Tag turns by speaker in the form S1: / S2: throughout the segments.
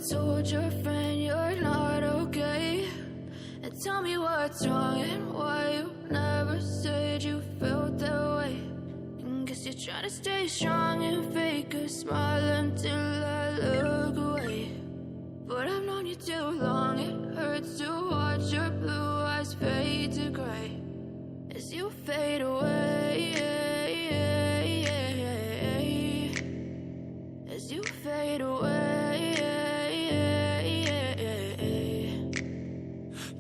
S1: told your friend you're not okay? And tell me what's wrong and why you never said you felt that way. And guess you're trying to stay strong and fake a smile until I look away. But I've known you too long, it hurts to watch your blue eyes fade to gray as you fade away, as you fade away.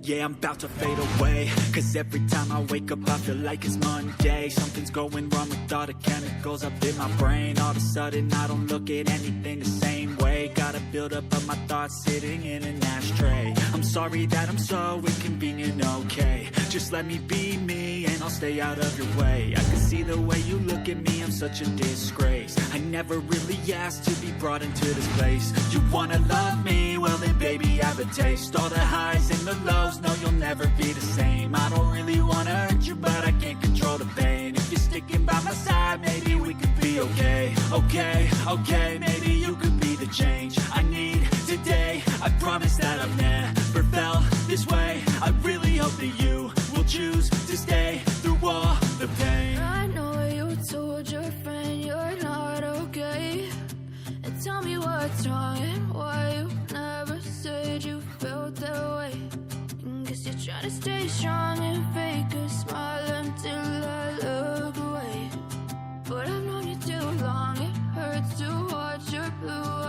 S2: Yeah, I'm about to fade away, cause every time I wake up I feel like it's Monday. Something's going wrong with all the chemicals up in my brain. All of a sudden I don't look at anything the same way. Gotta build up of my thoughts sitting in an ashtray. I'm sorry that I'm so inconvenient, okay? Just let me be me and I'll stay out of your way. I can see the way you look at me, I'm such a disgrace. I never really asked to be brought into this place. You wanna love me? Well then baby, have a taste. All the highs and the lows, no, you'll never be the same. I don't really wanna hurt you, but I can't control the pain. If you're sticking by my side, maybe we could be okay. Okay, okay, maybe you could be the change I need today. I promise that I've never felt this way. I really hope that you will choose to stay through all the pain.
S1: I know you told your friend you're not okay. And tell me what's wrong and why you never said you felt that way. Guess you're trying to stay strong and fake a smile until I look away. But I've known you too long, it hurts to watch your blue